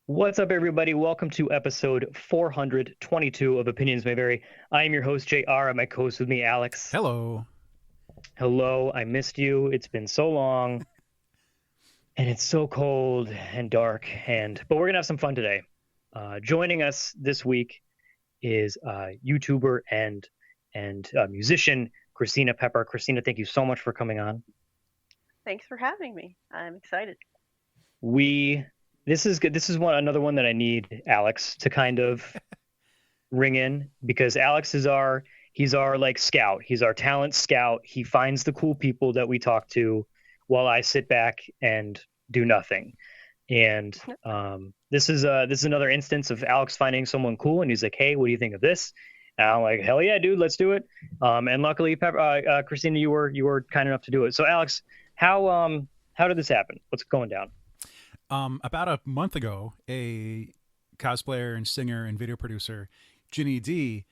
What's up, everybody? Welcome to episode 422 of Opinions May Vary. I am your host, JR, and my co-host with me, Alex. Hello. Hello, I missed you. It's been so long, and it's so cold and dark, but we're gonna have some fun today. Joining us this week is YouTuber and musician Christina Pepper. Christina, thank you so much for coming on. Thanks for having me. I'm excited. We This is good. This is another one that I need Alex to kind of ring in because Alex is our like scout. He's our talent scout. He finds the cool people that we talk to while I sit back and do nothing. And this is another instance of Alex finding someone cool, and he's like, "Hey, what do you think of this?" And I'm like, "Hell yeah, dude, let's do it." And luckily, Christina, you were kind enough to do it. So, Alex, how did this happen? What's going down? About a month ago, a cosplayer and singer and video producer, Ginny D,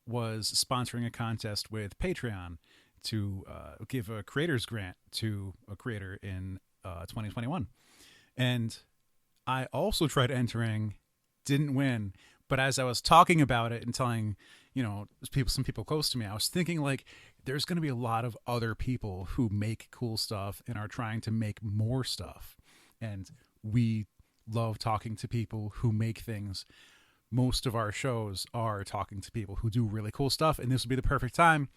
was sponsoring a contest with Patreon to give a creator's grant to a creator in 2021. And I also tried entering, didn't win. But as I was talking about it and telling, some people close to me, I was thinking like, there's going to be a lot of other people who make cool stuff and are trying to make more stuff. And we love talking to people who make things. Most of our shows are talking to people who do really cool stuff, and this would be the perfect time.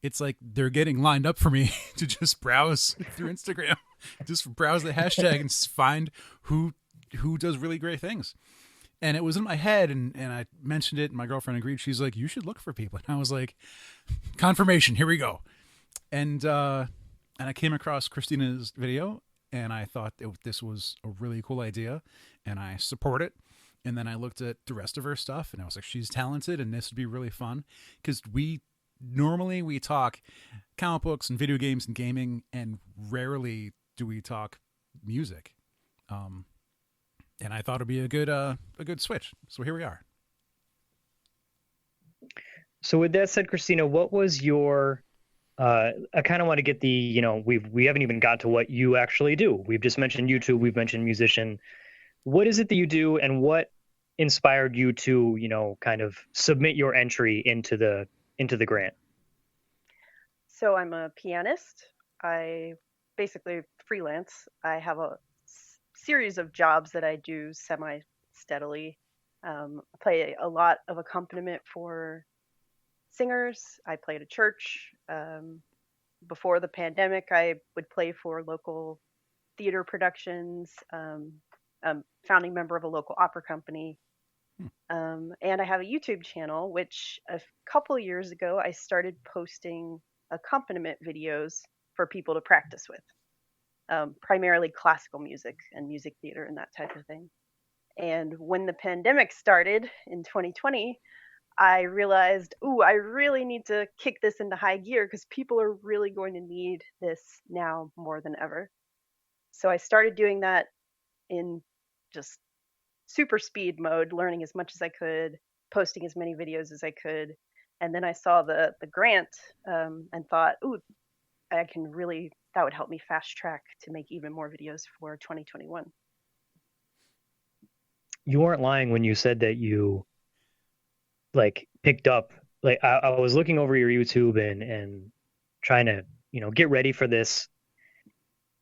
It's like they're getting lined up for me to just browse through Instagram, just browse the hashtag and find who does really great things. And it was in my head, and I mentioned it, and my girlfriend agreed. She's like, "You should look for people." And I was like, "Confirmation, here we go." And I came across Christina's video, and I thought this was a really cool idea, and I support it. And then I looked at the rest of her stuff, and I was like, she's talented, and this would be really fun. Because we talk comic books and video games and gaming, and rarely do we talk music. And I thought it'd be a good switch. So here we are. So with that said, Christina, what was your I kind of want to get we haven't even got to what you actually do. We've just mentioned YouTube, we've mentioned musician. What is it that you do, and what inspired you to, kind of submit your entry into the grant? So I'm a pianist. I basically freelance. I have a series of jobs that I do semi-steadily. I play a lot of accompaniment for singers. I play at a church. Before the pandemic, I would play for local theater productions. I'm founding member of a local opera company. And I have a YouTube channel, which a couple of years ago, I started posting accompaniment videos for people to practice with, primarily classical music and music theater and that type of thing. And when the pandemic started in 2020, I realized, I really need to kick this into high gear because people are really going to need this now more than ever. So I started doing that in just super speed mode, learning as much as I could, posting as many videos as I could. And then I saw the grant and thought, that would help me fast track to make even more videos for 2021. You weren't lying when you said that you like picked up, like I was looking over your YouTube and trying to get ready for this,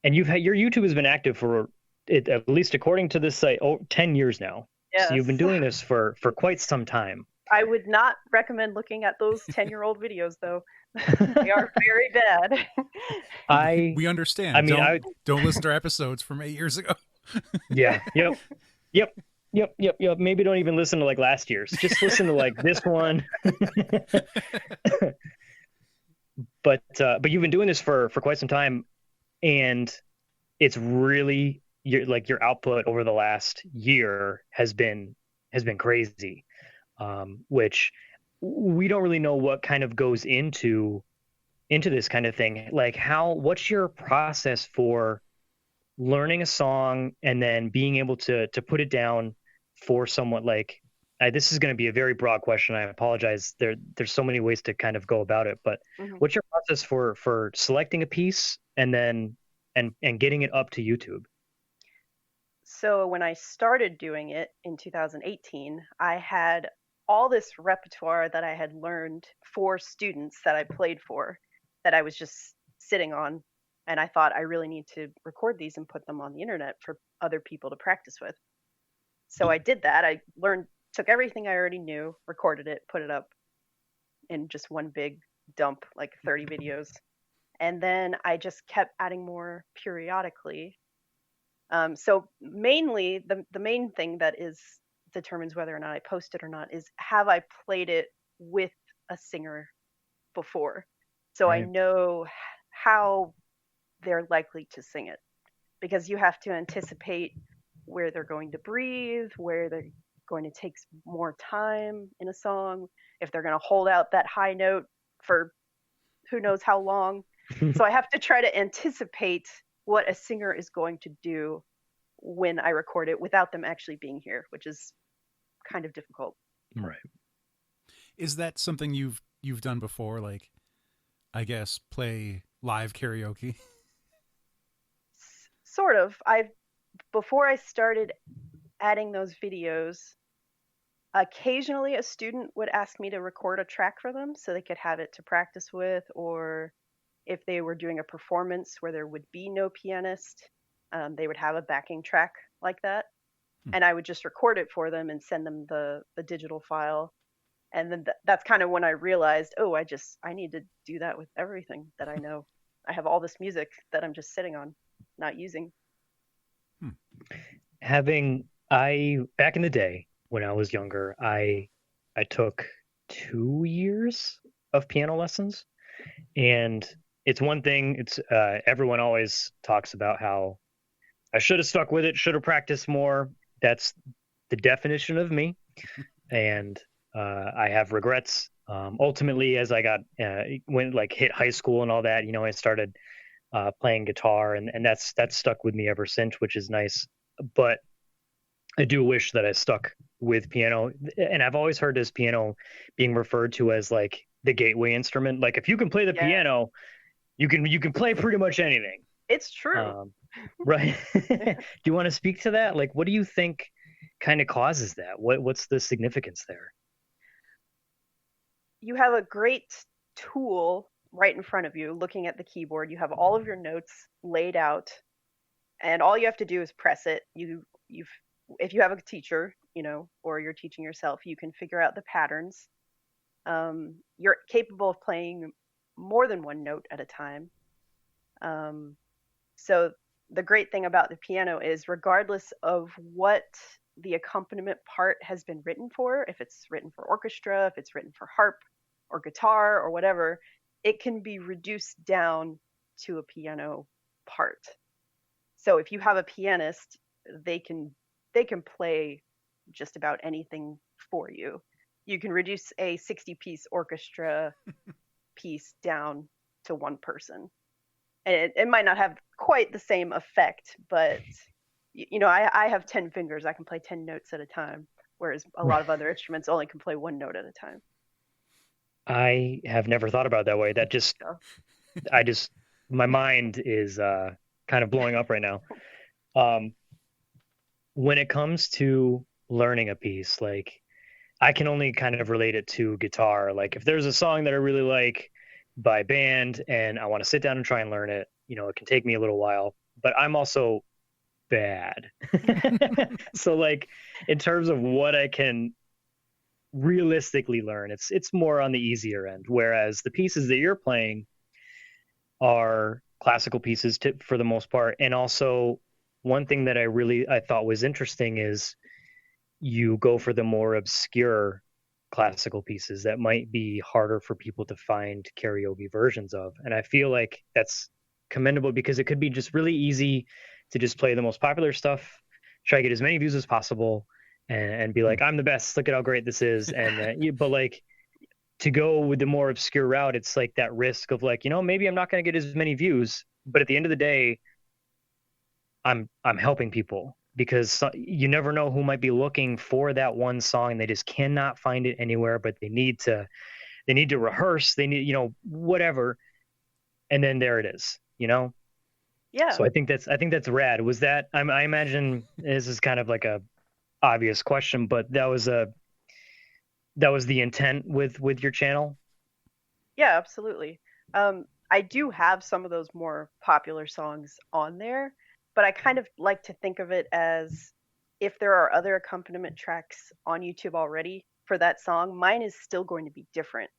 and your YouTube has been active for it, at least according to this site, 10 years now. Yes. So you've been doing this for quite some time. I would not recommend looking at those 10-year-old videos, though. They are very bad. We understand. I mean, don't listen to our episodes from 8 years ago. Yeah. Yep. Maybe don't even listen to like last year's. Just listen to like this one. But you've been doing this for quite some time, and it's really your output over the last year has been crazy. Which we don't really know what kind of goes into this kind of thing. Like what's your process for learning a song and then being able to put it down for someone like, this is going to be a very broad question. I apologize. There's so many ways to kind of go about it, but what's your process for selecting a piece and then and getting it up to YouTube? So when I started doing it in 2018, I had all this repertoire that I had learned for students that I played for that I was just sitting on. And I thought I really need to record these and put them on the internet for other people to practice with. So I did that. I took everything I already knew, recorded it, put it up in just one big dump, like 30 videos. And then I just kept adding more periodically. So mainly the main thing that is determines whether or not I post it or not is, have I played it with a singer before? So I Right. know how they're likely to sing it, because you have to anticipate where they're going to breathe, where they're going to take more time in a song, if they're going to hold out that high note for who knows how long. So I have to try to anticipate what a singer is going to do when I record it without them actually being here, which is kind of difficult. Right. Is that something you've done before? Like, I guess play live karaoke. Sort of. Before I started adding those videos, occasionally a student would ask me to record a track for them so they could have it to practice with, or if they were doing a performance where there would be no pianist, they would have a backing track like that. And I would just record it for them and send them the digital file. And then that's kind of when I realized, oh, I need to do that with everything that I know. I have all this music that I'm just sitting on, not using. Back in the day when I was younger, I took 2 years of piano lessons, and it's one thing. It's everyone always talks about how I should have stuck with it, should have practiced more. That's the definition of me, and I have regrets. Ultimately, as I got hit high school and all that, I started playing guitar, and that's stuck with me ever since, which is nice. But I do wish that I stuck with piano, and I've always heard this piano being referred to as like the gateway instrument. Like if you can play the Yeah, piano, you can play pretty much anything. it's true. Right? Do you want to speak to that? Like, what do you think kind of causes that? What's the significance there? You have a great tool right in front of you looking at the keyboard. You have all of your notes laid out, and all you have to do is press it. If you have a teacher, or you're teaching yourself, you can figure out the patterns. You're capable of playing more than one note at a time. So the great thing about the piano is, regardless of what the accompaniment part has been written for, if it's written for orchestra, if it's written for harp or guitar or whatever, it can be reduced down to a piano part. So if you have a pianist, they can play just about anything for you. You can reduce a 60-piece orchestra piece down to one person. And it might not have quite the same effect, but I have 10 fingers. I can play 10 notes at a time, whereas a lot of other instruments only can play one note at a time. I have never thought about it that way. That just, my mind is kind of blowing up right now. When it comes to learning a piece, like I can only kind of relate it to guitar. Like if there's a song that I really like by band and I want to sit down and try and learn it, it can take me a little while, but I'm also bad. So like in terms of what I can realistically learn, it's more on the easier end, whereas the pieces that you're playing are classical pieces for the most part. And also one thing that I thought was interesting is you go for the more obscure classical pieces that might be harder for people to find karaoke versions of. And I feel like that's commendable, because it could be just really easy to just play the most popular stuff, try to get as many views as possible, and be like, I'm the best, look at how great this is. And but like to go with the more obscure route, it's like that risk of like, maybe I'm not going to get as many views, but at the end of the day, I'm helping people, because you never know who might be looking for that one song and they just cannot find it anywhere, but they need to rehearse, they need, whatever. And then there it is. Yeah. So I think that's rad. Was that I imagine this is kind of like a obvious question, but that was the intent with your channel? Yeah, absolutely. I do have some of those more popular songs on there, but I kind of like to think of it as if there are other accompaniment tracks on YouTube already for that song, mine is still going to be different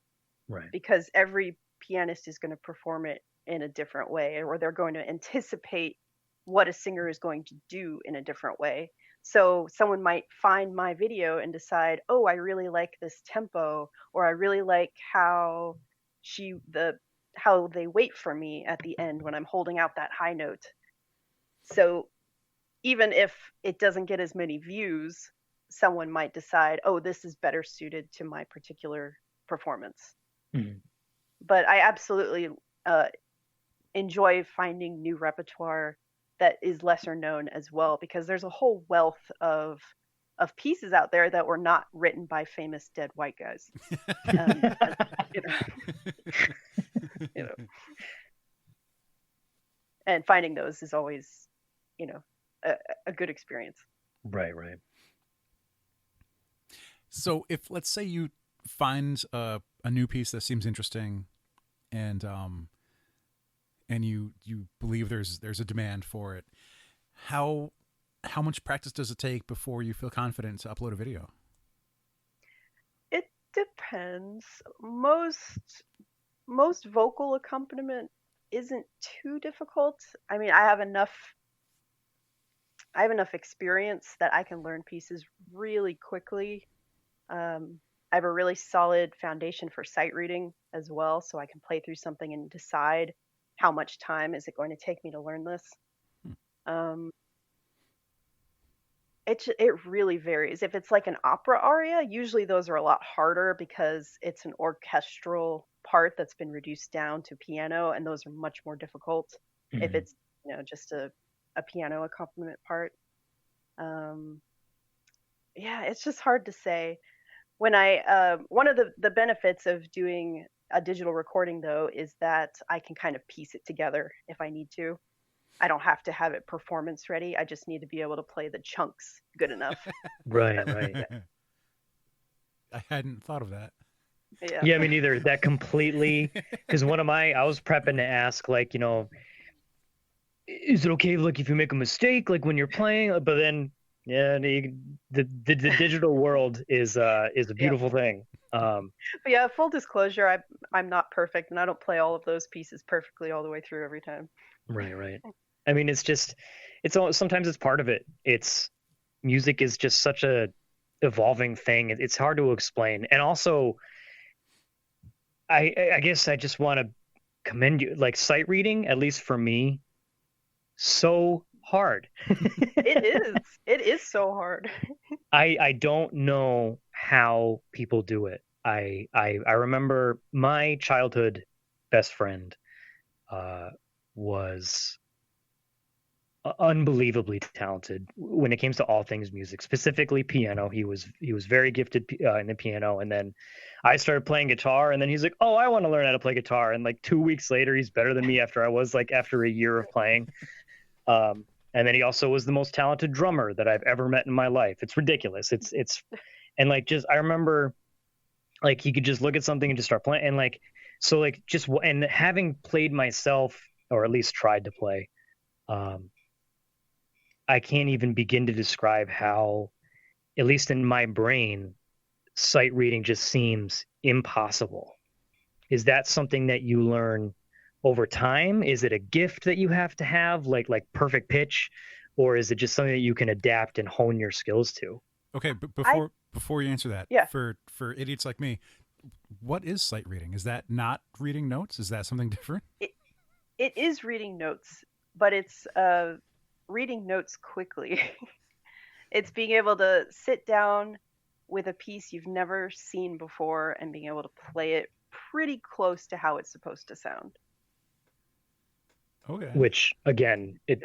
Right. because every pianist is going to perform it in a different way, or they're going to anticipate what a singer is going to do in a different way. So someone might find my video and decide, oh, I really like this tempo, or I really like she the how they wait for me at the end when I'm holding out that high note. So even if it doesn't get as many views, someone might decide, oh, this is better suited to my particular performance. Mhm. But I absolutely uh, enjoy finding new repertoire that is lesser known as well, because there's a whole wealth of pieces out there that were not written by famous dead white guys. And, you know, you know, and finding those is always, you know, a, a good experience. Right, right. So if let's say you find a new piece that seems interesting, and you believe there's a demand for it, how much practice does it take before you feel confident to upload a video? It depends. Most vocal accompaniment isn't too difficult. I mean, I have enough experience that I can learn pieces really quickly. I have a really solid foundation for sight reading as well, so I can play through something and decide how much time is it going to take me to learn this. Hmm. Um, it really varies. If it's like an opera aria, usually those are a lot harder because it's an orchestral part that's been reduced down to piano, and those are much more difficult. If Mhm. it's just a piano accompaniment part, um, yeah, it's just hard to say. When I one of the benefits of doing a digital recording though is that I can kind of piece it together if I need to. I don't have to have it performance ready. I just need to be able to play the chunks good enough. Right, That, right. yeah, I hadn't thought of that. yeah, Yeah, I mean, either that completely, because I was prepping to ask, like, is it okay, like, if you make a mistake, like when you're playing? But then, yeah, the digital world is a yeah. beautiful thing. But yeah, full disclosure, I'm not perfect, and I don't play all of those pieces perfectly all the way through every time. Right, right. I mean, sometimes it's part of it. It's music is just such a evolving thing. It's hard to explain, and also, I guess I just want to commend you. Like sight reading, at least for me, so hard. It is so hard. I don't know how people do it. I remember my childhood best friend was unbelievably talented when it came to all things music, specifically piano. He was very gifted in the piano, and then I started playing guitar, and then he's like, "Oh, I want to learn how to play guitar." And like 2 weeks later, he's better than me after a year of playing. And then he also was the most talented drummer that I've ever met in my life. It's ridiculous. It's and like just I remember like he could just look at something and just start playing, and like so like just and having played myself, or at least tried to play, um I can't even begin to describe how, at least in my brain, sight reading just seems impossible. Is that something that you learn over time? Is it a gift that you have to have, like perfect pitch, or is it just something that you can adapt and hone your skills to? Okay, but I before you answer that, Yeah, for idiots like me, what is sight reading? Is that not reading notes? Is that something different? it it is reading notes, but it's reading notes quickly. It's being able to sit down with a piece you've never seen before and being able to play it pretty close to how it's supposed to sound. Okay. Which again, it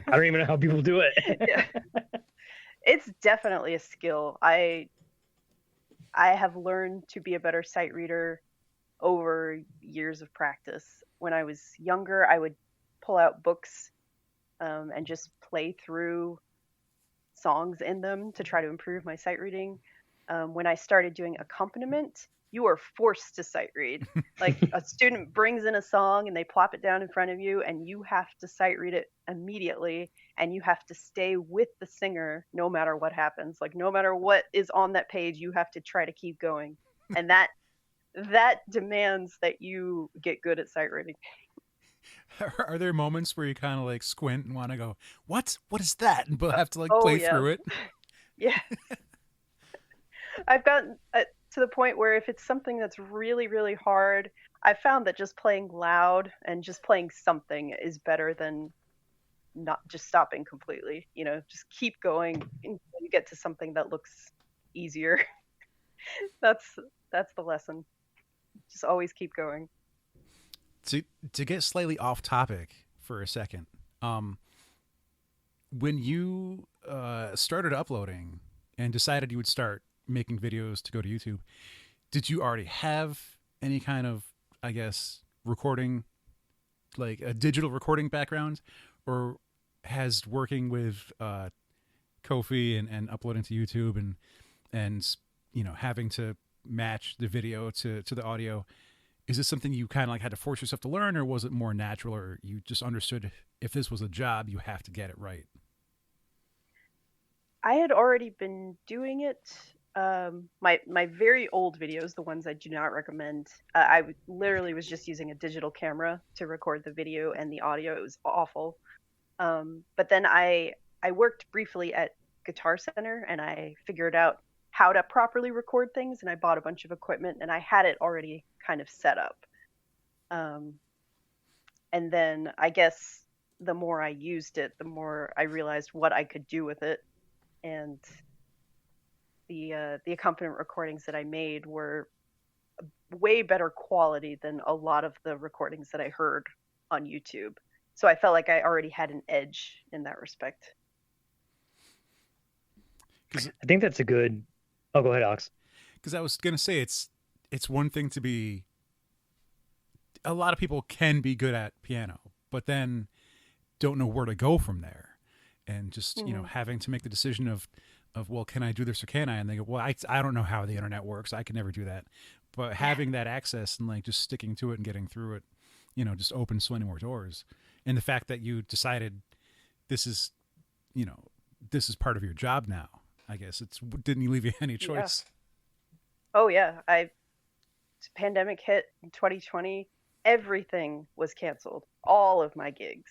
I don't even know how people do Yeah, it. it's definitely a skill. I have learned to be a better sight reader over years of practice. When I was younger, I would pull out books and just play through songs in them to try to improve my sight reading. When I started doing accompaniment, you are forced to sight read. Like a student brings in a song and they plop it down in front of you, and you have to sight read it immediately, and you have to stay with the singer no matter what happens. Like no matter what is on that page, you have to try to keep going, and that demands that you get good at sight reading. Are there moments where you kind of like squint and want to go, "What? What is that?" and but have to like Oh play yeah, through it? yeah. I've gotten to the point where if it's something that's really, really hard, I've found that just playing loud and just playing something is better than not just stopping completely. You know, just keep going until you get to something that looks easier. that's that's the lesson. Just always keep going. To to get slightly off topic for a second, when you started uploading and decided you would start making videos to go to YouTube, did you already have any kind of, I guess, recording, like a digital recording background, or has working with Kofi and uploading to YouTube and having to match the video to the audio, is this something you kind of like had to force yourself to learn, or was it more natural, or you just understood if this was a job you have to get it right? I had already been doing it. My very old videos, the ones I do not recommend, literally was just using a digital camera to record the video and the audio. It was awful. But then I worked briefly at Guitar Center and I figured out how to properly record things, and I bought a bunch of equipment and I had it already kind of set up. Um, and then I guess the more I used it, the more I realized what I could do with it, and the accompaniment recordings that I made were way better quality than a lot of the recordings that I heard on YouTube. So I felt like I already had an edge in that respect. I think that's a good. Oh, go ahead, Alex. Because I was gonna say it's one thing to be. A lot of people can be good at piano, but then don't know where to go from there, and just having to make the decision of well, can I do this or can I? And they go, well, I don't know how the internet works. I can never do that. But having that access and like just sticking to it and getting through it, just opens so many more doors. And the fact that you decided this is, this is part of your job now. I guess it didn't leave you any choice. Yeah. Oh yeah, pandemic hit in 2020. Everything was canceled. All of my gigs.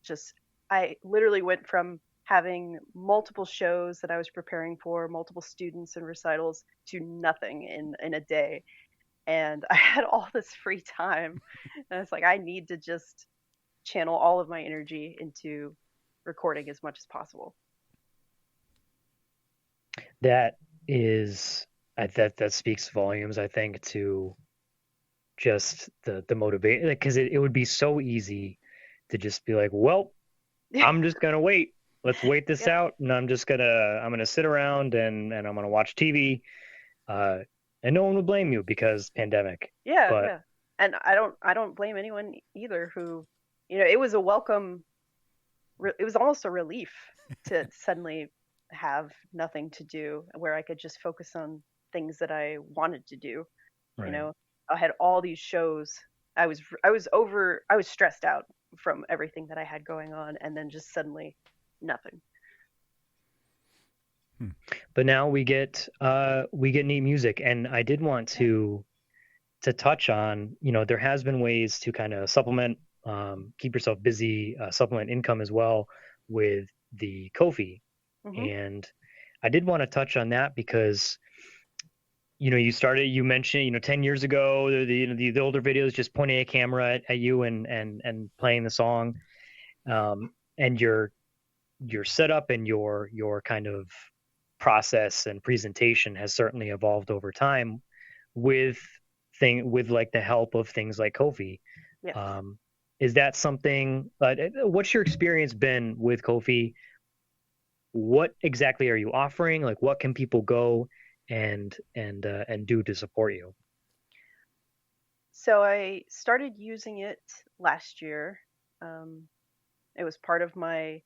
Just I literally went from having multiple shows that I was preparing for, multiple students and recitals, to nothing in a day. And I had all this free time. And it's like, I need to just channel all of my energy into recording as much as possible. That is that speaks volumes, I think, to just the motivation, because it would be so easy to just be like, well, I'm just gonna wait. Let's wait this out, and I'm gonna sit around and I'm gonna watch TV, and no one would blame you because pandemic. Yeah, But yeah. And I don't blame anyone either who, it was a welcome, it was almost a relief to suddenly have nothing to do where I could just focus on things that I wanted to do. right. I had all these shows. I was stressed out from everything that I had going on, and then just suddenly nothing. But now we get neat music, and I did want to touch on, there has been ways to kind of supplement, keep yourself busy, supplement income as well with the Kofi. Mm-hmm. And I did want to touch on that because, you mentioned, 10 years ago, the older videos, just pointing a camera at you and playing the song. And your setup and your kind of process and presentation has certainly evolved over time with like the help of things like Kofi. Yes. Is that something, what's your experience been with Kofi? What exactly are you offering? Like, what can people go and do to support you? So I started using it last year. It was part of my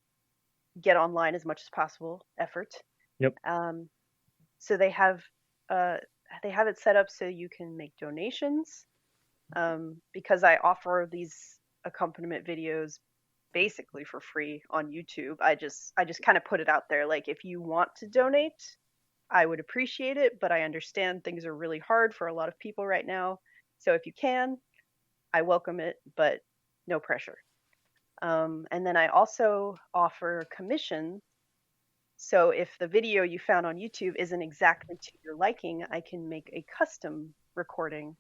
get online as much as possible effort. Yep. So they have it set up so you can make donations. Because I offer these accompaniment videos basically for free on YouTube. I just kind of put it out there, like, if you want to donate, I would appreciate it, but I understand things are really hard for a lot of people right now. So if you can, I welcome it, but no pressure. And then I also offer commission. So if the video you found on YouTube isn't exactly to your liking, I can make a custom recording.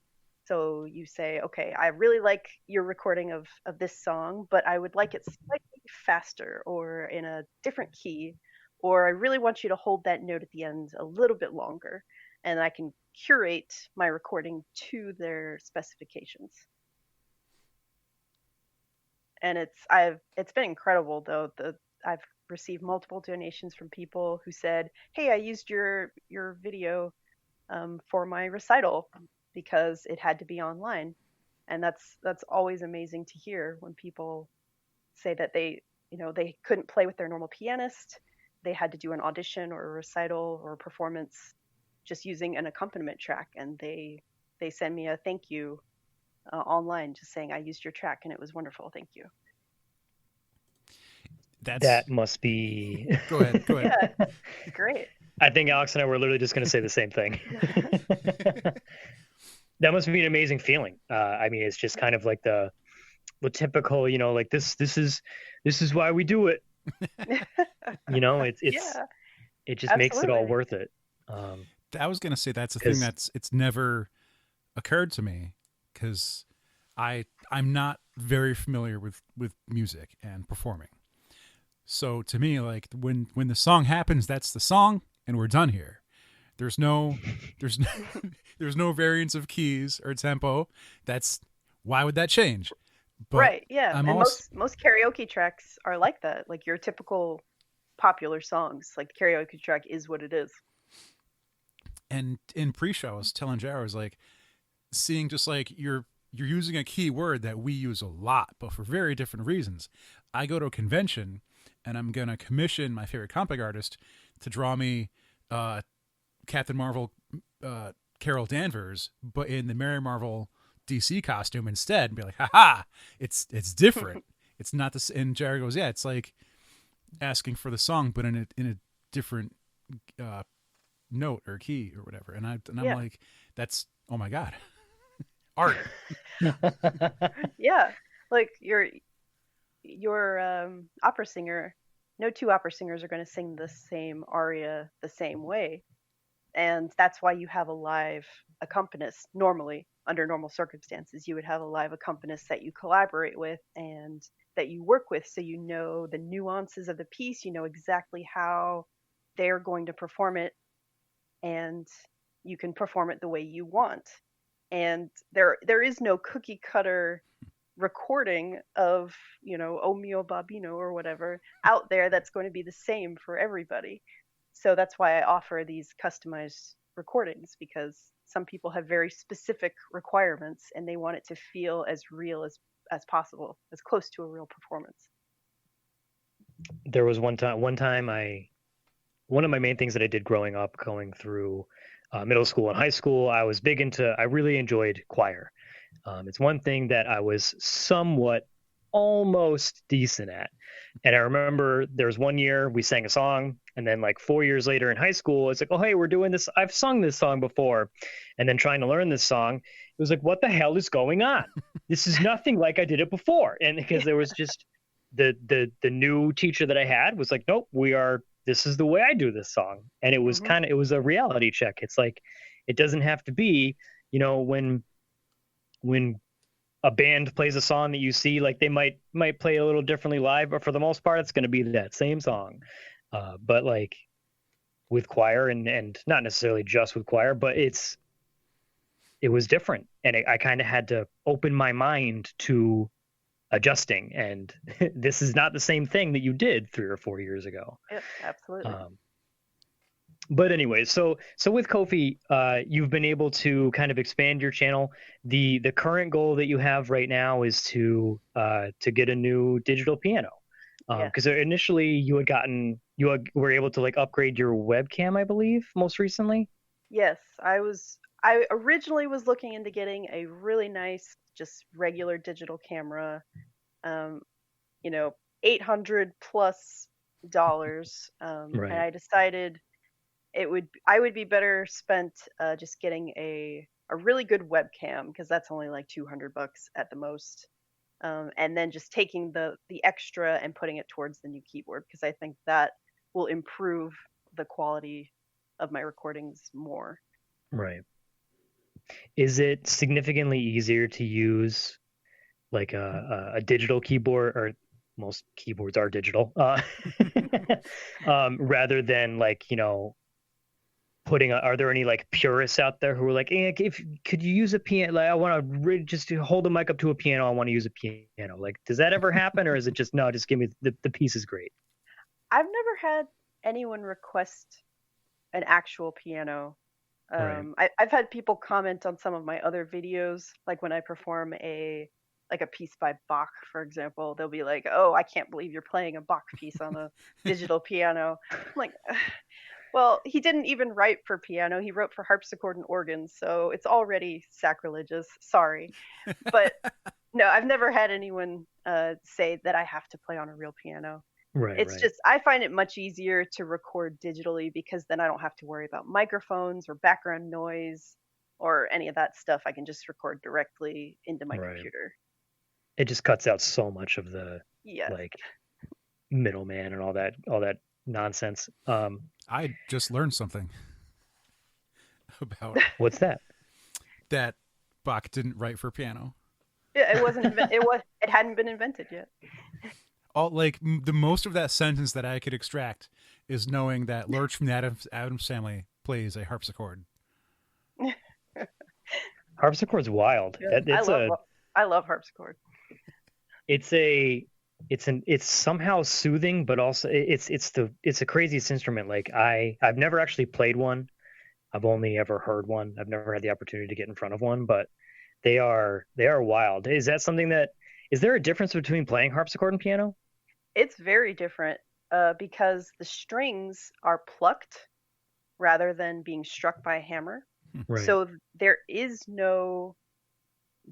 So you say, okay, I really like your recording of this song, but I would like it slightly faster or in a different key, or I really want you to hold that note at the end a little bit longer. And I can curate my recording to their specifications. And it's been incredible though. I've received multiple donations from people who said, "Hey, I used your video for my recital because it had to be online," and that's always amazing to hear when people say that they couldn't play with their normal pianist, they had to do an audition or a recital or a performance just using an accompaniment track, and they send me a thank you online just saying, "I used your track and it was wonderful, thank you." That must be. Go ahead. Yeah, great. I think Alex and I were literally just going to say the same thing. That must be an amazing feeling. I mean, it's just kind of like the typical, like this is why we do it. It's Yeah, it just makes it all absolutely. worth it. I was going to say that's a thing it's never occurred to me because I'm not very familiar with music and performing. So to me, like when the song happens, that's the song, and we're done here. There's no there's no variance of keys or tempo. Why would that change? But Right, yeah. I'm And also most karaoke tracks are like that. Like your typical popular songs. Like the karaoke track is what it is. and in pre-show I was telling Jared, I was like seeing just like you're using a key word that we use a lot, but for very different reasons. I go to a convention and I'm gonna commission my favorite comic artist to draw me Captain Marvel, Carol Danvers, but in the Mary Marvel DC costume instead, and be like, haha, it's different. It's not this. And Jared goes, yeah, it's like asking for the song, but in a different note or key or whatever. And I'm Yeah. like, that's, oh my god, art. Yeah. Like your opera singer, no two opera singers are going to sing the same aria the same way. And that's why you have a live accompanist. Normally, under normal circumstances, you would have a live accompanist that you collaborate with and that you work with, so you know the nuances of the piece, you know exactly how they're going to perform it, and you can perform it the way you want. And there is no cookie cutter recording of, O Mio Babino or whatever out there that's going to be the same for everybody. So that's why I offer these customized recordings, because some people have very specific requirements and they want it to feel as real as possible, as close to a real performance. There was one time one of my main things that I did growing up, going through middle school and high school, I really enjoyed choir. It's one thing that I was somewhat almost decent at. And I remember there was one year we sang a song, and then like 4 years later in high school, it's like, oh, hey, we're doing this. I've sung this song before. And then trying to learn this song, it was like, what the hell is going on? This is nothing like I did it before. And because there was just the new teacher that I had was like, nope, this is the way I do this song. And it was Mm-hmm. it was a reality check. It's like, it doesn't have to be, when a band plays a song that you see, like they might play a little differently live, but for the most part, it's going to be that same song. But like with choir, and not necessarily just with choir, but it was different, and I kind of had to open my mind to adjusting. And this is not the same thing that you did 3 or 4 years ago. Yep, absolutely. But anyway, so with Kofi, you've been able to kind of expand your channel. The current goal that you have right now is to get a new digital piano. Yes. Because initially were able to like upgrade your webcam, I believe, most recently. Yes, I originally was looking into getting a really nice, just regular digital camera. Um, you know, 800 plus dollars. And Right. I decided I would be better spent just getting a really good webcam because that's only like 200 bucks at the most. And then just taking the extra and putting it towards the new keyboard because I think that will improve the quality of my recordings more. Right. Is it significantly easier to use like a digital keyboard, or most keyboards are digital, rather than like, are there any like purists out there who are like, if could you use a piano? Like, I want to just to hold the mic up to a piano. I want to use a piano. Like, does that ever happen, or is it just no? Just give me the piece is great. I've never had anyone request an actual piano. Right. I've had people comment on some of my other videos, like when I perform a piece by Bach, for example. They'll be like, "Oh, I can't believe you're playing a Bach piece on a digital piano." I'm like, well, he didn't even write for piano. He wrote for harpsichord and organ, so it's already sacrilegious. Sorry, but no, I've never had anyone say that I have to play on a real piano. Right. It's Right. just I find it much easier to record digitally because then I don't have to worry about microphones or background noise or any of that stuff. I can just record directly into my Right. computer. It just cuts out so much of the Yes. like middleman and all that nonsense. I just learned something about What's that? that. Bach didn't write for piano. Yeah, it hadn't been invented yet. The most of that sentence that I could extract is knowing that Lurch from the Addams Family plays a harpsichord. Harpsichord's wild. Yeah, I love harpsichord. It's somehow soothing, but also it's the craziest instrument. Like I've never actually played one. I've only ever heard one. I've never had the opportunity to get in front of one, but they are wild. Is there a difference between playing harpsichord and piano? It's very different because the strings are plucked rather than being struck by a hammer. Right. So there is no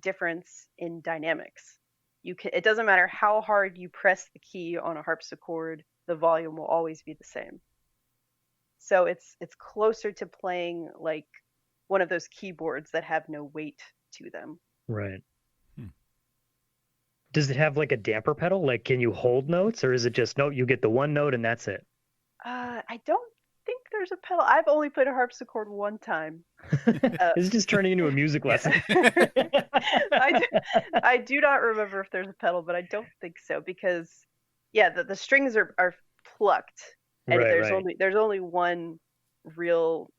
difference in dynamics. It doesn't matter how hard you press the key on a harpsichord, the volume will always be the same. So it's closer to playing like one of those keyboards that have no weight to them. Right. Does it have like a damper pedal? Like, can you hold notes, or is it just no? You get the one note and that's it. I don't think there's a pedal. I've only played a harpsichord one time. This is just turning into a music lesson. I do not remember if there's a pedal, but I don't think so because, yeah, the strings are plucked, and Right. there's only one real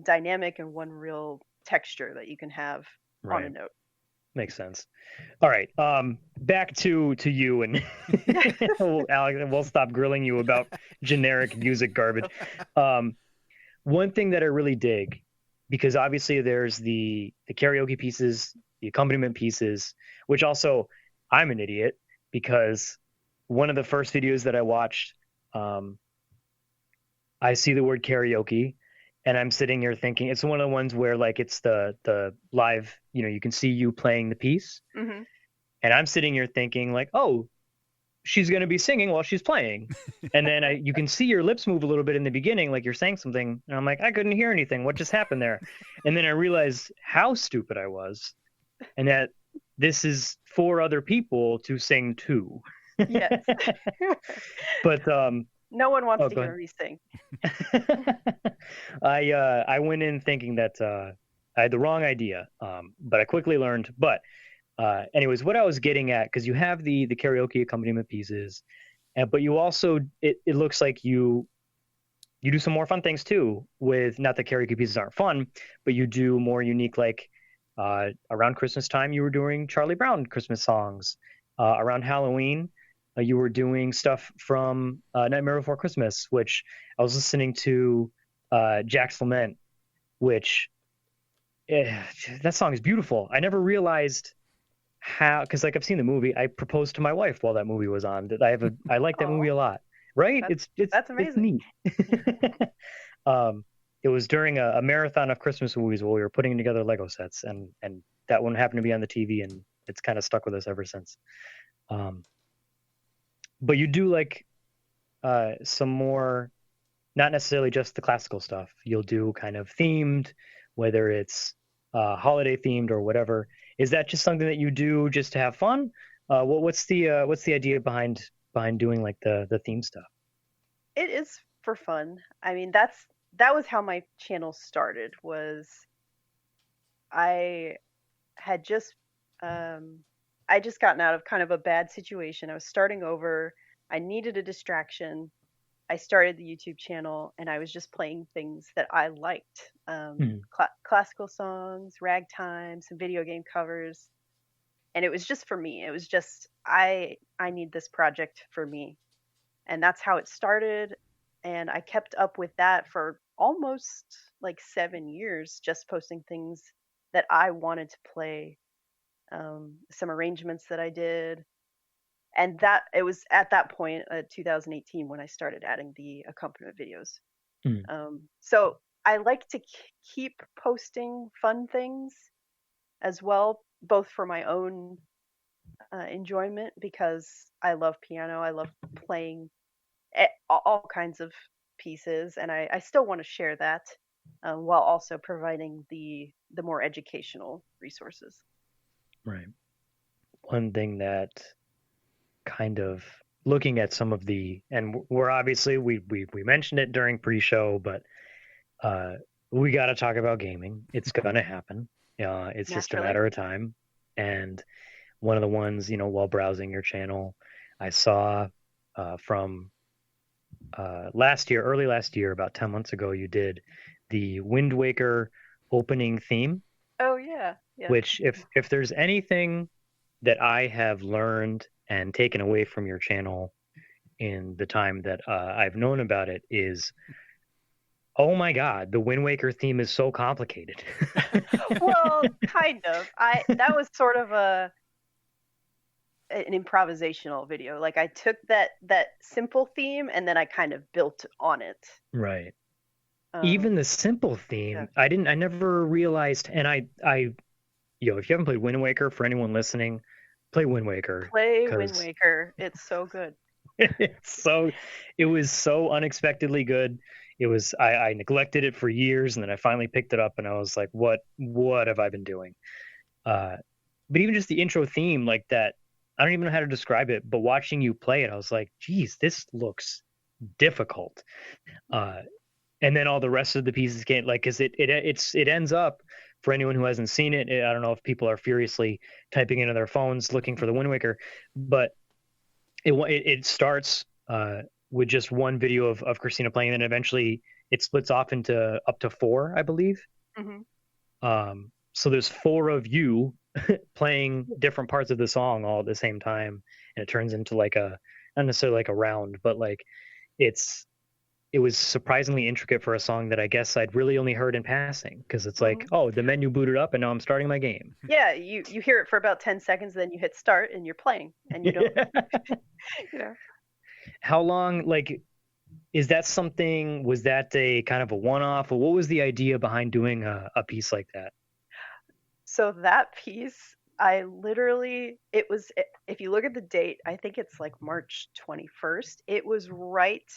dynamic and one real texture that you can have on a Right. note. Makes sense. All right. Back to you, and Alex, we'll stop grilling you about generic music garbage. One thing that I really dig, because obviously there's the karaoke pieces, the accompaniment pieces, which also I'm an idiot because one of the first videos that I watched, I see the word karaoke, and I'm sitting here thinking it's one of the ones where like it's the live, you can see you playing the piece, Mm-hmm. and I'm sitting here thinking like, oh, she's going to be singing while she's playing, and then you can see your lips move a little bit in the beginning, like you're saying something, and I'm like, I couldn't hear anything. What just happened there? And then I realized how stupid I was, and that this is for other people to sing to. Yes. But No one wants to go hear ahead. me sing. I went in thinking that I had the wrong idea, but I quickly learned. But anyways, what I was getting at, because you have the karaoke accompaniment pieces, but you also it looks like you do some more fun things too. With not that karaoke pieces aren't fun, but you do more unique, like around Christmas time you were doing Charlie Brown Christmas songs. Around Halloween, you were doing stuff from Nightmare Before Christmas, which I was listening to Jack's Lament, which that song is beautiful. I never realized how, because like I've seen the movie. I proposed to my wife while that movie was on. That I like that movie Oh, a lot. Right? that's It's amazing. neat. It was during a marathon of Christmas movies while we were putting together Lego sets, and that one happened to be on the TV, and it's kind of stuck with us ever since. Um, but you do like some more, not necessarily just the classical stuff. You'll do kind of themed, whether it's holiday themed or whatever. Is that just something that you do just to have fun? What's the idea behind doing like the theme stuff? It is for fun. I mean, that was how my channel started. Was I had just I just gotten out of kind of a bad situation. I was starting over. I needed a distraction. I started the YouTube channel and I was just playing things that I liked. Hmm. Classical songs, ragtime, some video game covers. And it was just for me. It was just I need this project for me. And that's how it started. And I kept up with that for almost like 7 years, just posting things that I wanted to play, some arrangements that I did. And that it was at that point, 2018, when I started adding the accompaniment videos. Hmm. So I like to keep posting fun things as well, both for my own enjoyment, because I love piano. I love playing all kinds of pieces, and I still want to share that, while also providing the more educational resources. Right. One thing that kind of looking at some of the, and we're obviously we mentioned it during pre-show, but uh we got to talk about gaming. It's gonna happen. It's just a Naturally. matter of time. And one of the ones, while browsing your channel, I saw from early last year, about 10 months ago, you did the Wind Waker opening theme, Oh yeah, yeah. which if there's anything that I have learned and taken away from your channel in the time that I've known about it is, oh my God, the Wind Waker theme is so complicated. Well, kind of. I That was sort of an improvisational video. Like I took that simple theme and then I kind of built on it. Right. Even Um, the simple yeah. theme, I never realized, and if you haven't played Wind Waker, for anyone listening, play Wind Waker Play Wind because Waker. It's so good. it was so unexpectedly good. I neglected it for years, and then I finally picked it up, and I was like, what have I been doing? But even just the intro theme, like that, I don't even know how to describe it, but watching you play it, I was like, geez, this looks difficult. Uh, and then all the rest of the pieces can't, like, because it ends up, for anyone who hasn't seen it, I don't know if people are furiously typing into their phones looking for the Wind Waker, but it starts with just one video of Christina playing, and then eventually it splits off into up to four, I believe. Hmm. So there's four of you playing different parts of the song all at the same time, and it turns into like a, not necessarily like a round, but like it's it was surprisingly intricate for a song that I guess I'd really only heard in passing, because it's like, Hmm. oh, the menu booted up and now I'm starting my game. Yeah, you hear it for about 10 seconds, then you hit start and you're playing, and you don't, you know. How long, like, is that something, was that a kind of a one-off, or what was the idea behind doing a piece like that? So that piece, I literally, if you look at the date, I think it's like March 21st. It was right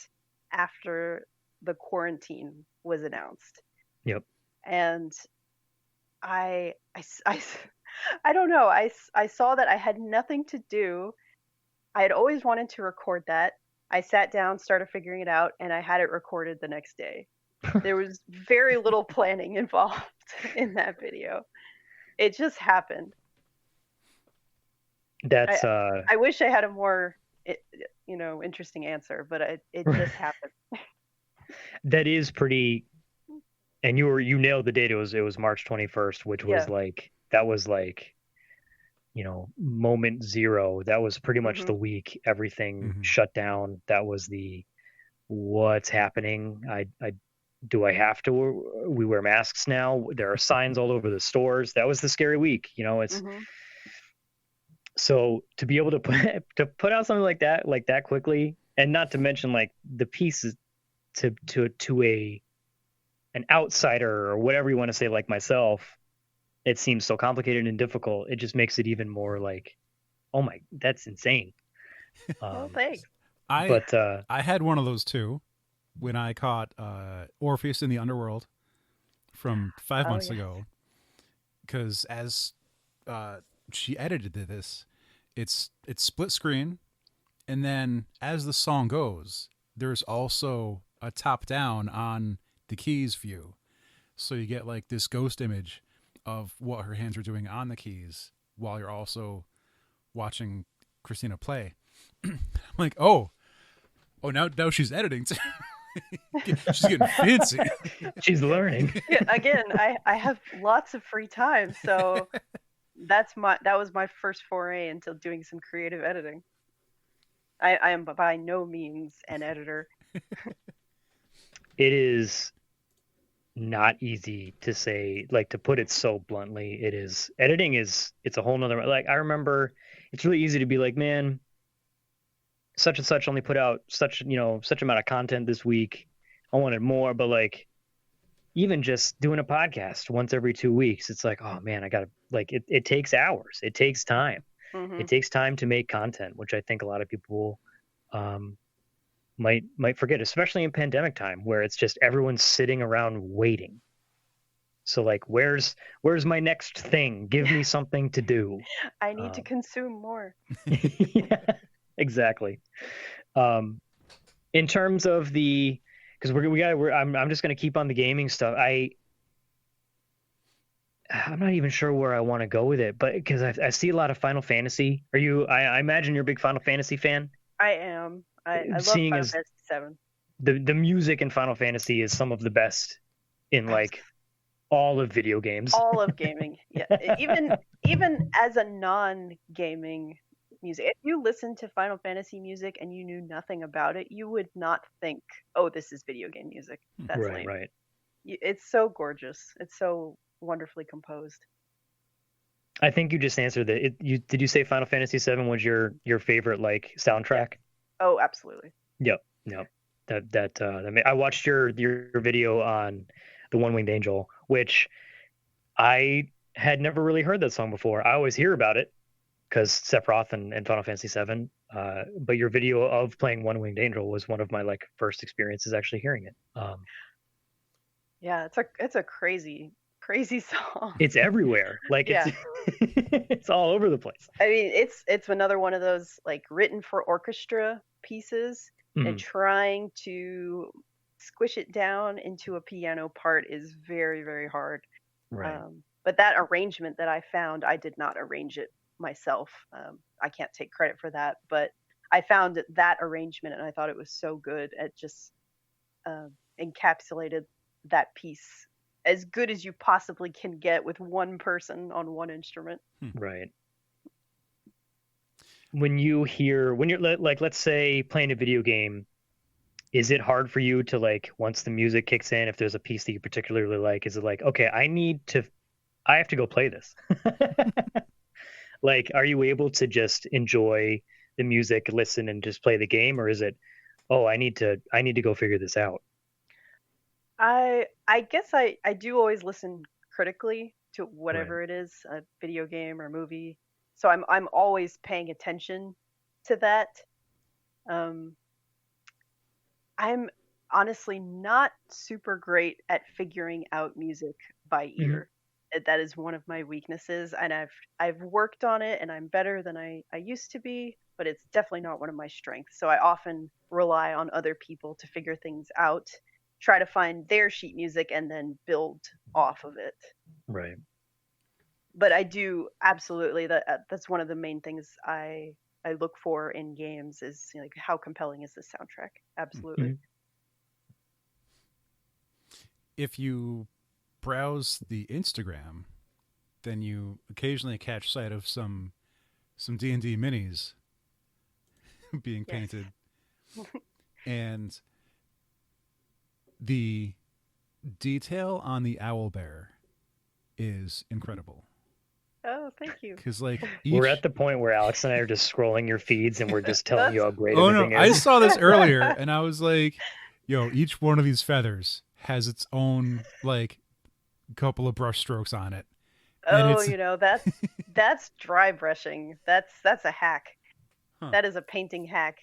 after the quarantine was announced. Yep. And I, I, s- I, s- I don't know. I saw that I had nothing to do. I had always wanted to record that. I sat down, started figuring it out, and I had it recorded the next day. There was very little planning involved in that video. It just happened. I That's I wish I had a more interesting answer, but it just happened. that is pretty, and you nailed the date. It was March 21st, which was Yeah. like, that was like moment zero. That was pretty much Mm-hmm. the week everything Mm-hmm. shut down. That was the what's happening. I do I have to? We wear masks now. There are signs all over the stores. That was the scary week. It's Mm-hmm. so to be able to put out something like that quickly, and not to mention like the pieces to an outsider or whatever you want to say, like myself, it seems so complicated and difficult. It just makes it even more like, oh my, that's insane. Well, Um, thanks. I but I had one of those too when I caught Orpheus in the Underworld from 5 months Oh, ago. Because as uh, she edited this, it's split screen, and then as the song goes, there's also a top down on the keys view, so you get like this ghost image of what her hands are doing on the keys while you're also watching Christina play. I'm like, oh, now she's editing. She's getting fancy. she's learning. yeah. Again, I have lots of free time, so that was my first foray into doing some creative editing. I am by no means an editor. It is not easy to say, like, to put it so bluntly. It is editing is it's a whole nother, like, I remember it's really easy to be like, man, such and such only put out such amount of content this week. I wanted more, but like even just doing a podcast once every 2 weeks, it's like, oh man, I gotta like it takes hours. It takes time. Hmm. It takes time to make content, which I think a lot of people um, might forget, especially in pandemic time where it's just everyone's sitting around waiting. So like, where's my next thing? Give me something to do. I need to Um, consume more. yeah, exactly. Um, in terms of the because I'm just gonna keep on the gaming stuff. I'm not even sure where I want to go with it, but because I see a lot of Final Fantasy. I imagine you're a big Final Fantasy fan. I am. I love Seeing Final as Fantasy VII. the music in Final Fantasy is some of the best in like all of video games. All of gaming. Yeah, even as a non-gaming music, if you listen to Final Fantasy music and you knew nothing about it, you would not think, "Oh, this is video game music." That's Right, lame. right. It's so gorgeous. It's so wonderfully composed. I think you just answered that. Did you say Final Fantasy VII was your favorite like Yeah. soundtrack? Oh, absolutely. Yep, yep. I watched your video on the One Winged Angel, which I had never really heard that song before. I always hear about it because Sephiroth and Final Fantasy VII. But your video of playing One Winged Angel was one of my like first experiences actually hearing it. Yeah, it's a crazy song. It's everywhere. Like it's Yeah. it's all over the place. I mean, it's another one of those like written for orchestra pieces, and Mhm. trying to squish it down into a piano part is very, very hard. Right. But that arrangement that I found, I did not arrange it myself. I can't take credit for that, but I found that arrangement and I thought it was so good. It just encapsulated that piece as good as you possibly can get with one person on one instrument. Right. When you're like, let's say playing a video game, is it hard for you to like once the music kicks in, if there's a piece that you particularly like, is it like, okay, I have to go play this? Like, are you able to just enjoy the music, listen, and just play the game, or is it, oh, I need to go figure this out? I guess I do always listen critically to Right. whatever it is, a video game or movie. So I'm always paying attention to that. Um, I'm honestly not super great at figuring out music by Hmm. ear. That is one of my weaknesses, and I've worked on it, and I'm better than I used to be, but it's definitely not one of my strengths. So I often rely on other people to figure things out, try to find their sheet music, and then build off of it. Right. But I do absolutely that's one of the main things I look for in games is, you know, like how compelling is the soundtrack? Absolutely. Mhm. If you browse the Instagram, then you occasionally catch sight of some some D&D minis being Yes. painted. And the detail on the owl bear is incredible. Oh, thank you. Because like We're each at the point where Alex and I are just scrolling your feeds and we're just telling you how great oh no, everything I is. saw this earlier and I was like, yo, each one of these feathers has its own like couple of brush strokes on it. And Oh, it's that's dry brushing. That's a hack. Huh. That is a painting hack.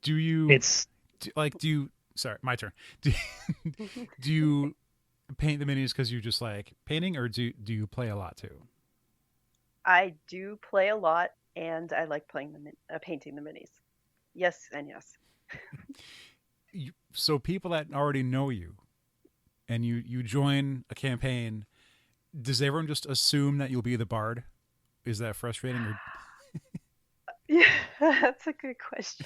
do you It's sorry, my turn. Do you paint the minis because you just like painting, or do you play a lot too? I do play a lot, and I like painting the minis. Yes, and yes. So people that already know you and you join a campaign, does everyone just assume that you'll be the bard? Is that frustrating? Or Yeah, that's a good question.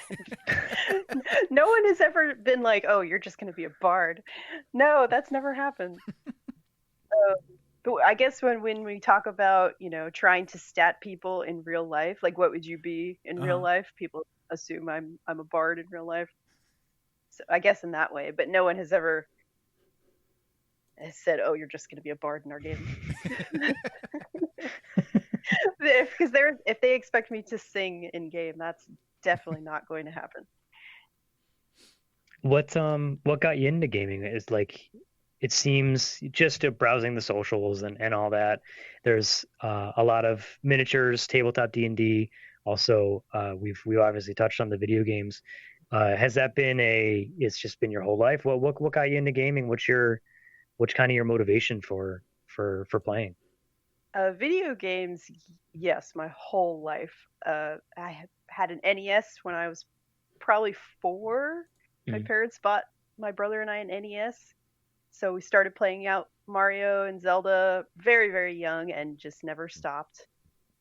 No one has ever been like, "Oh, you're just going to be a bard." No, that's never happened. But I guess when we talk about, trying to stat people in real life, like what would you be in real life? People assume I'm a bard in real life. So I guess in that way, but no one has ever said, "Oh, you're just going to be a bard in our game." Because if they expect me to sing in game, that's definitely not going to happen. what got you into gaming? Is like it seems just browsing the socials and all that. There's a lot of miniatures, tabletop D&D. Also, we've obviously touched on the video games. Has that been it's just been your whole life? What got you into gaming? What's kind of your motivation for playing? Video games, yes, my whole life. I had an NES when I was probably 4. My Mhm. parents bought my brother and I an NES. So we started playing out Mario and Zelda very, very young and just never stopped.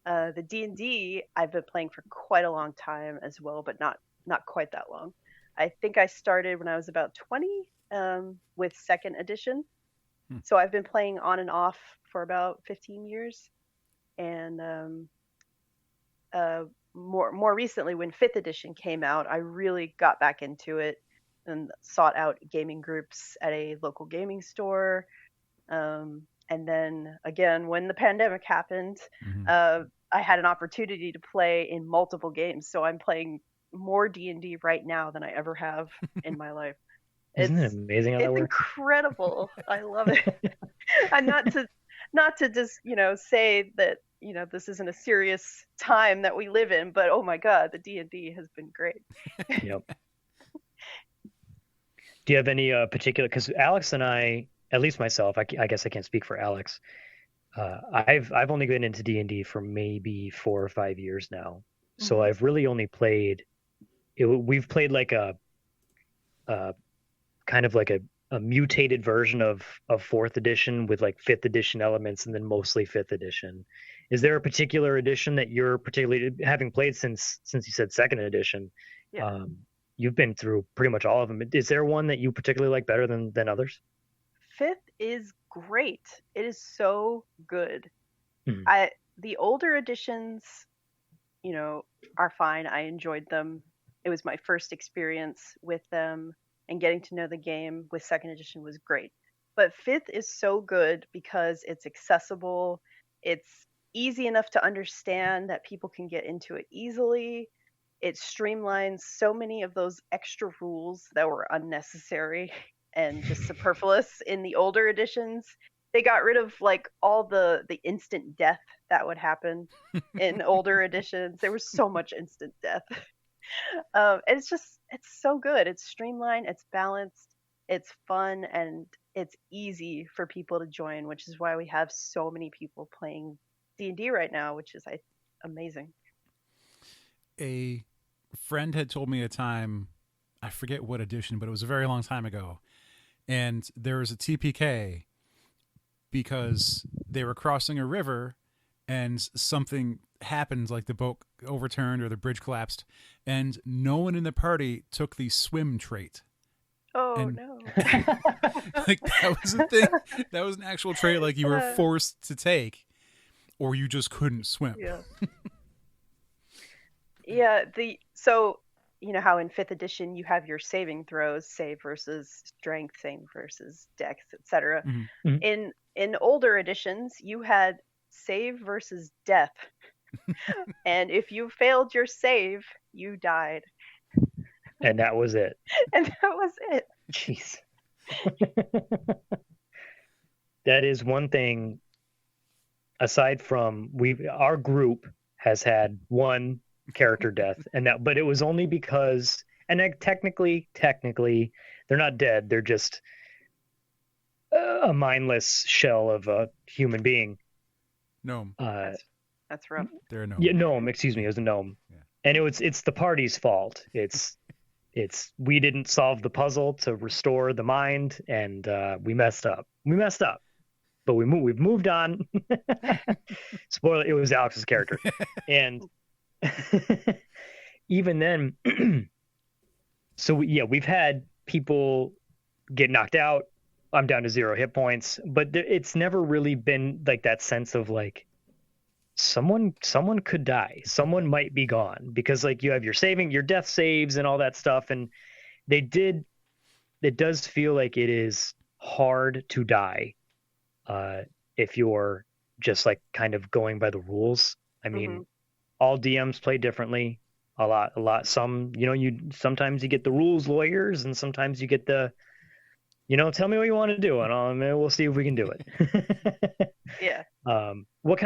The D&D I've been playing for quite a long time as well, but not quite that long. I think I started when I was about 20 with second edition. Hmm. So I've been playing on and off for about 15 years. And more recently, when fifth edition came out, I really got back into it and sought out gaming groups at a local gaming store. And then again, when the pandemic happened, I had an opportunity to play in multiple games. So I'm playing more D&D right now than I ever have in my life. Isn't it amazing how that It's works? incredible. I love it. And not to just, say that, this isn't a serious time that we live in, but oh my God, the D&D has been great. Yep. Do you have any particular? Because Alex and I, at least myself, I guess I can't speak for Alex. I've only been into D&D for maybe 4 or 5 years now, so I've really only played. We've played like a kind of like a mutated version of fourth edition with like fifth edition elements, and then mostly fifth edition. Is there a particular edition that you're particularly having played since you said second edition? Yeah. You've been through pretty much all of them. Is there one that you particularly like better than others? Fifth is great. It is so good. Hmm. The older editions, are fine. I enjoyed them. It was my first experience with them, and getting to know the game with second edition was great. But fifth is so good because it's accessible. It's easy enough to understand that people can get into it easily. It streamlines so many of those extra rules that were unnecessary and just superfluous in the older editions. They got rid of like all the instant death that would happen in older editions. There was so much instant death. It's so good. It's streamlined, it's balanced, it's fun, and it's easy for people to join, which is why we have so many people playing D&D right now, which is amazing. A friend had told me a time, I forget what edition, but it was a very long time ago, and there was a TPK because they were crossing a river and something happened, like the boat overturned or the bridge collapsed, and no one in the party took the swim trait. Oh, no. Like that was a thing. That was an actual trait like you were forced to take. or you just couldn't swim. Yeah. Yeah, so you know how in fifth edition you have your saving throws, save versus strength, save versus dex, etc. Mm-hmm. Mm-hmm. In older editions, you had save versus death, and if you failed your save, you died, And that was it. and that was it. Jeez. That is one thing. Aside from our group has had one character death, and that, but it was only because, and technically, they're not dead. They're just a mindless shell of a human being. Gnome. That's rough. They're a gnome. Yeah, gnome. Excuse me, it was a gnome, Yeah. and it's the party's fault. It's we didn't solve the puzzle to restore the mind, and we messed up. But we've moved on. Spoiler: it was Alex's character, and even then, so we've had people get knocked out. I'm down to 0 hit points, but it's never really been like that sense of like someone could die, someone might be gone, because like you have your death saves and all that stuff, and it does feel like it is hard to die if you're just like kind of going by the rules. I mean, all DMs play differently. A lot. Some, sometimes you get the rules lawyers, and sometimes you get the, tell me what you want to do, and we'll see if we can do it. Yeah. What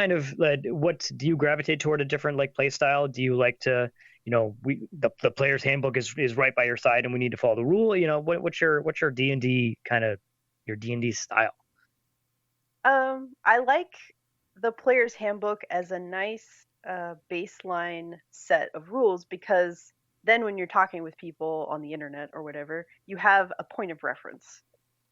do you gravitate toward a different like play style? Do you like to, the player's handbook is right by your side, and we need to follow the rule? What's your D&D kind of your D&D style? I like the player's handbook as a nice baseline set of rules, because then when you're talking with people on the internet or whatever, you have a point of reference.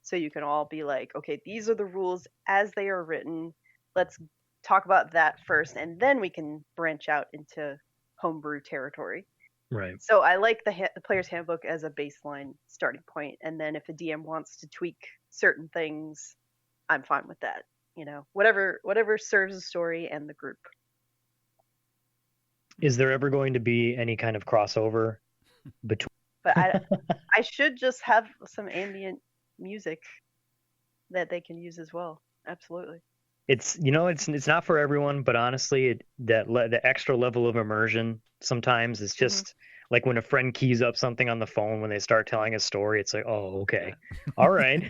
So you can all be like, okay, these are the rules as they are written. Let's talk about that first, and then we can branch out into homebrew territory. Right. So I like the player's handbook as a baseline starting point, and then if a DM wants to tweak certain things, I'm fine with that. Whatever serves the story and the group. Is there ever going to be any kind of crossover between? But I should just have some ambient music that they can use as well. Absolutely. It's not for everyone, but honestly, the extra level of immersion sometimes is just like when a friend keys up something on the phone when they start telling a story. It's like, oh, okay, all right.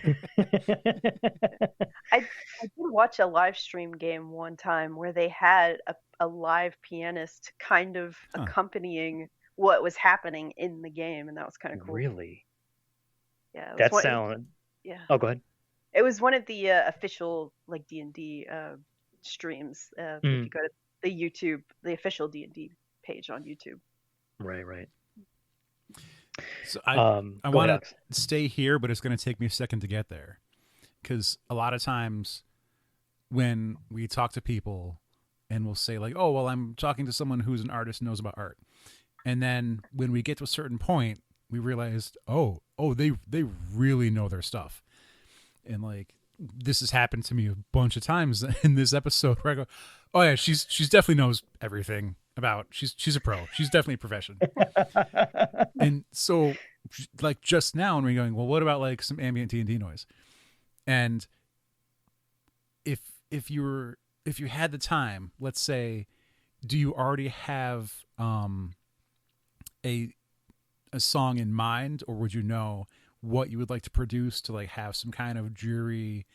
I did watch a live stream game one time where they had a live pianist kind of accompanying what was happening in the game, and that was kind of cool. Really? Yeah. That sound. Yeah. Oh, go ahead. It was one of the official like D&D streams. If you go to the official D&D page on YouTube. Right. So I want to stay here, but it's going to take me a second to get there, because a lot of times when we talk to people and we'll say like, oh, well, I'm talking to someone who's an artist and knows about art. And then when we get to a certain point, we realized, oh, they really know their stuff. And like, this has happened to me a bunch of times in this episode where I go, oh yeah, she's definitely knows everything about, she's a pro. She's definitely a profession. And so like just now when we're going, well, what about like some ambient D&D noise? And if you had the time, let's say, do you already have a song in mind, or would you know what you would like to produce to like have some kind of dreary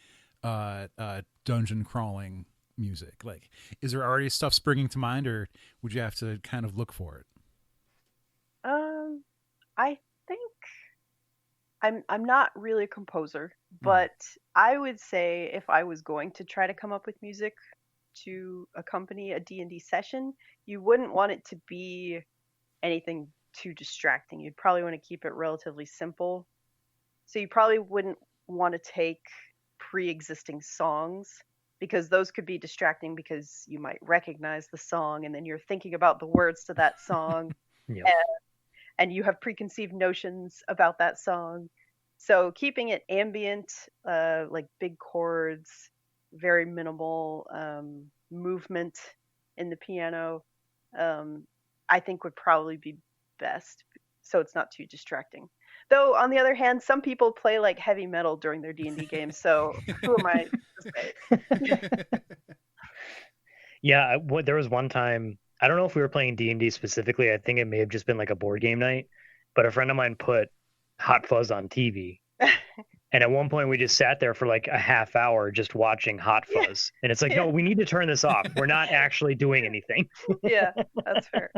dungeon crawling music? Like, is there already stuff springing to mind, or would you have to kind of look for it? I think I'm not really a composer, but I would say if I was going to try to come up with music to accompany a D&D session, you wouldn't want it to be anything too distracting. You'd probably want to keep it relatively simple. So you probably wouldn't want to take pre-existing songs, because those could be distracting, because you might recognize the song and then you're thinking about the words to that song. Yep. And you have preconceived notions about that song. So keeping it ambient, like big chords, very minimal movement in the piano, I think would probably be best, so it's not too distracting. Though on the other hand, some people play like heavy metal during their D&D games, so who am I to say? Yeah, there was one time, I don't know if we were playing D&D specifically. I think it may have just been like a board game night, but a friend of mine put Hot Fuzz on TV. And at one point we just sat there for like a half hour just watching Hot Fuzz. And it's like, no, we need to turn this off. We're not actually doing anything. Yeah, that's fair.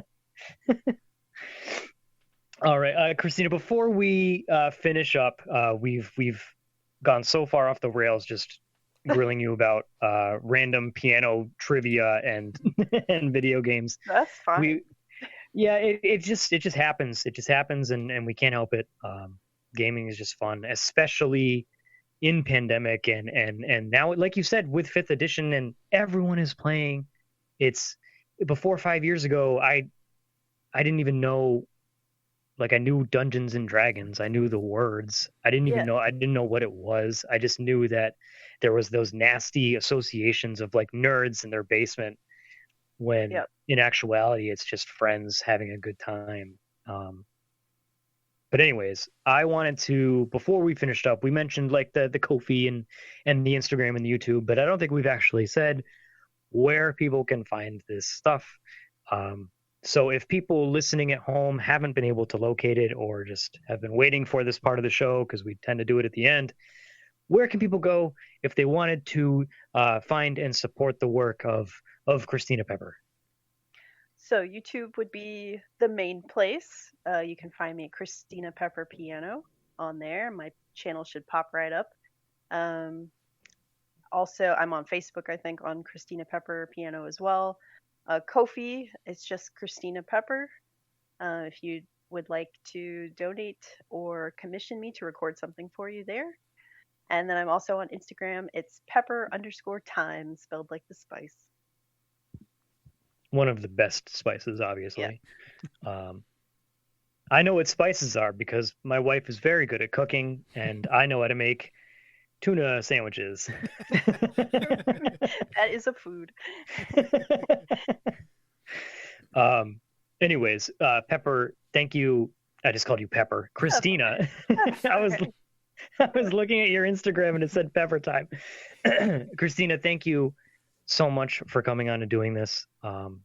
All right, Christina, before we finish up, we've gone so far off the rails just grilling you about random piano trivia and and video games. That's fine. It just happens. It just happens, and we can't help it. Gaming is just fun, especially in pandemic and now, like you said, with 5th edition and everyone is playing. It's before 5 years ago, I didn't even know. Like, I knew Dungeons and Dragons. I knew the words. I didn't know what it was. I just knew that there was those nasty associations of like nerds in their basement when in actuality it's just friends having a good time. But anyways, I wanted to, before we finished up, we mentioned like the Ko-fi and the Instagram and the YouTube, but I don't think we've actually said where people can find this stuff. So if people listening at home haven't been able to locate it or just have been waiting for this part of the show, because we tend to do it at the end, where can people go if they wanted to find and support the work of Christina Pepper? So YouTube would be the main place. You can find me at Christina Pepper Piano on there. My channel should pop right up. Also, I'm on Facebook, I think, on Christina Pepper Piano as well. Ko-fi, it's just Christina Pepper. If you would like to donate or commission me to record something for you there. And then I'm also on Instagram. It's pepper_time, spelled like the spice. One of the best spices, obviously. Yeah. I know what spices are because my wife is very good at cooking, and I know how to make tuna sandwiches. That is a food. Anyways, Pepper, thank you. I just called you Pepper. Christina. I was looking at your Instagram and it said Pepper time. Christina, thank you so much for coming on and doing this.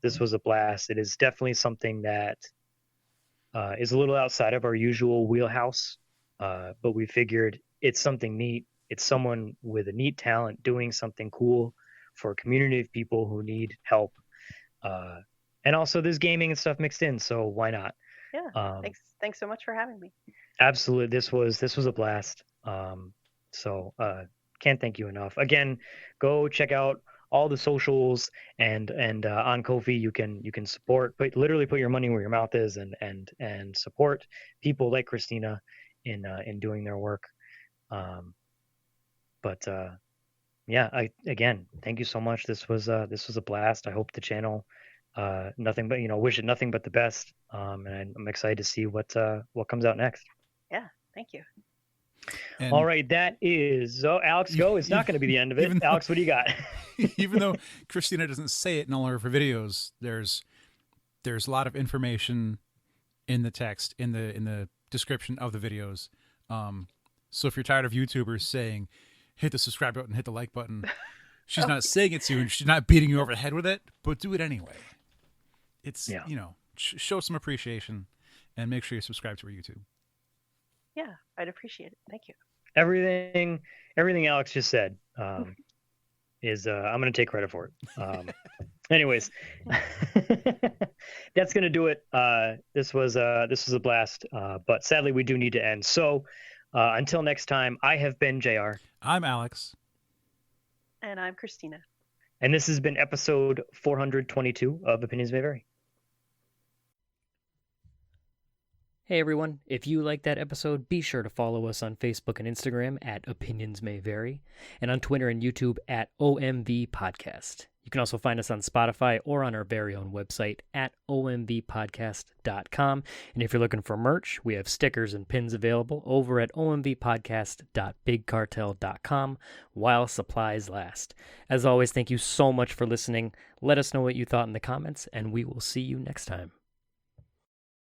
This was a blast. It is definitely something that is a little outside of our usual wheelhouse, but we figured it's something neat. It's someone with a neat talent doing something cool for a community of people who need help. And also there's gaming and stuff mixed in, so why not? Yeah. Thanks so much for having me. Absolutely. This was a blast. So can't thank you enough. Again, go check out all the socials and on Ko-fi you can support, but literally put your money where your mouth is and support people like Christina in doing their work. Yeah, again, thank you so much. This was a blast. I hope the channel nothing but wish it nothing but the best. And I'm excited to see what comes out next. Yeah, thank you. And all right, that is Alex, go. It's not going to be the end of it. Alex, what do you got? Even though Christina doesn't say it in all of her videos, there's a lot of information in the text, in the description of the videos. So if you're tired of YouTubers saying, hit the subscribe button, hit the like button, she's not saying it to you and she's not beating you over the head with it, but do it anyway. It's, show some appreciation and make sure you subscribe to her YouTube. Yeah, I'd appreciate it. Thank you. Everything Alex just said is I'm going to take credit for it. Anyways, that's going to do it. This was a blast, but sadly we do need to end. So until next time, I have been JR. I'm Alex. And I'm Christina. And this has been episode 422 of Opinions May Vary. Hey everyone, if you liked that episode, be sure to follow us on Facebook and Instagram at Opinions May Vary, and on Twitter and YouTube at OMV Podcast. You can also find us on Spotify or on our very own website at omvpodcast.com. And if you're looking for merch, we have stickers and pins available over at omvpodcast.bigcartel.com while supplies last. As always, thank you so much for listening. Let us know what you thought in the comments, and we will see you next time.